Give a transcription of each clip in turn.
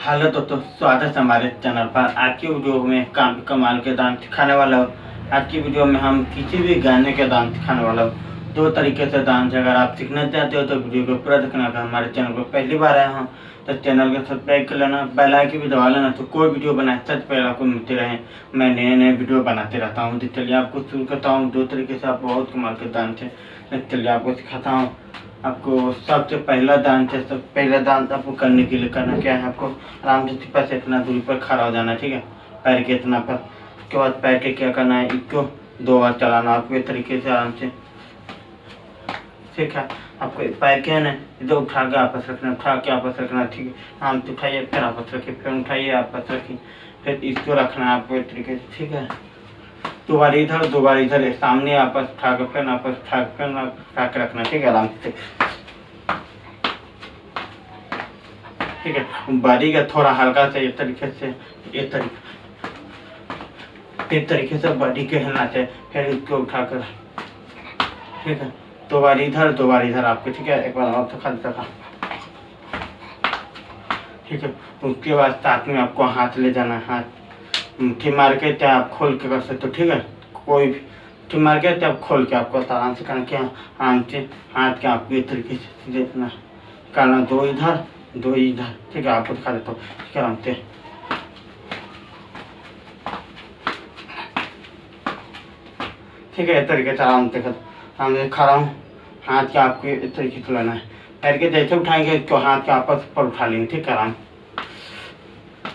Hello दोस्तों, स्वागत है हमारे चैनल पर। आज की वीडियो में काफी कमाल के डांस सिखाने वाला हूँ। आज की वीडियो में हम किसी भी गाने के डांस सिखाने वाला हूँ। दो तरीके से डांस, अगर आप सीखना चाहते हो तो वीडियो को पूरा देखना। अगर हमारे चैनल पर पहली बार आए हो तो चैनल को सब्सक्राइब कर लेना, बेल आइकन भी दबा लेना, तो कोई वीडियो बनाए सबसे पहले आपको मिलते रहे। मैं नए नए वीडियो बनाते रहता हूँ। तो चलिए आपको शुरू करता हूँ। दो तरीके से आप बहुत कमाल के डांस है, चलिए आपको सिखाता हूँ। आपको सबसे पहला डांस है, सब पहला डांस आपको करने के लिए करना क्या है, आपको आराम से सिर्फ से इतना दूरी पर खड़ा हो जाना है, ठीक है। पैर के इतना पर, उसके बाद पैर के क्या करना है, इसको 2 बार चलाना आपको इस तरीके से आराम से, ठीक है। आपको पैर के है ना, इधर उठा के आपस रखना, उठा के आपस रखना, ठीक है। आराम से उठाइए, फिर आपस रखिए, फिर उठाइए आपस रखिए, फिर इसको रखना है आपको इस तरीके से, ठीक है। 2 बार इधर 2 बार इधर, सामने आपस उठा के, फिर आपस उठा के, फिर उठा के रखना, ठीक है, आराम से, ठीक है। बॉडी का थोड़ा हल्का से इस तरीके से, इस तरीके से बॉडी के हिलना चाहिए। फिर इसको उठाकर, ठीक है, 2 बार इधर 2 बार इधर आपके, ठीक है। एक बार आप खाली रखा, ठीक है। उसके बाद साथ में आपको हाथ ले जाना है। हाथ मुट्ठी मार के चाहे आप खोल के कर सकते हो, ठीक है। कोई भी मुट्ठी मार के चाहे आप खोल के, आपको आराम से करना क्या, आराम से हाथ के आपको इस तरीके से देखना करना, 2 इधर 2 इधर, ठीक है। आपको दिखा देता हूँ, ठीक है, आराम से, ठीक है। इस तरीके से आराम से खड़ा हूँ। हाथ के आपको इस तरीके से लेना है। पैर के जैसे उठाएंगे तो हाथ के आपस पर उठा लेंगे, ठीक है, आराम।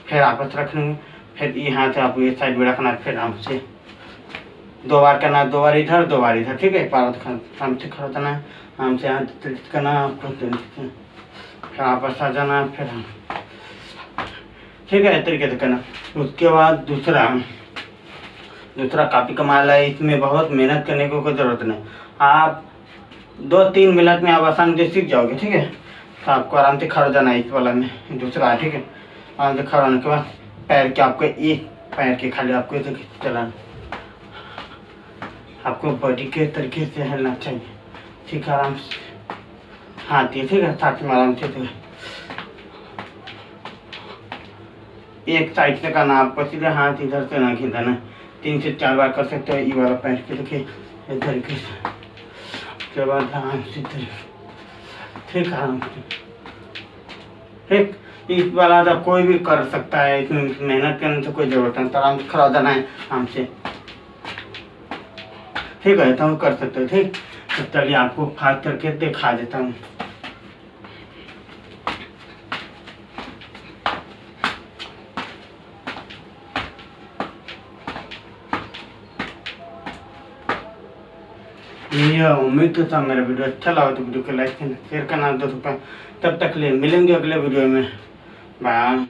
फिर आपस रख लेंगे, फिर ये हाथ से आपको इस साइड में रखना है। फिर आराम से 2 बार करना है, 2 बार इधर 2 बार इधर, ठीक है। आराम से खड़ा करना है, आराम से हाथ करना है आपको, फिर आपस आ जाना है, फिर ठीक है, इस तरीके से करना। उसके बाद दूसरा काफ़ी कमाल है। इसमें बहुत मेहनत करने को कोई ज़रूरत नहीं, आप 2-3 मिनट में आप आसानी से सीख जाओगे, ठीक है। तो आपको आराम से खड़ा जाना है इस वाला में, दूसरा है, ठीक है। आराम से खड़ा होने के बाद पैर के आपको एक पैर के खाली आपको इसे चलाना, आपको बॉडी के तरीके से हिलना चाहिए, ठीक है। आराम से हाथ ये, ठीक है, साथ में आराम से, ठीक है। एक साइड से करना आपको, सीधे हाथ इधर से ना खींचना। 3 से 4 बार कर सकते हो ये वाला पैर के, देखिए इस तरीके से। उसके बाद आराम से, ठीक, आराम से, ठीक। इस वाला तो कोई भी कर सकता है, इसमें मेहनत करने से कोई ज़रूरत नहीं। तो आराम से खड़ा हो जाना है आराम से, ठीक है, तो कर सकते हो, ठीक। तो चलिए आपको फास्ट करके दिखा देता हूँ। ये उम्मीद करता हूँ मेरा वीडियो अच्छा लगा तो वीडियो को लाइक करना, शेयर करना दोस्तों। तब तक ले मिलेंगे अगले वीडियो में, बाय।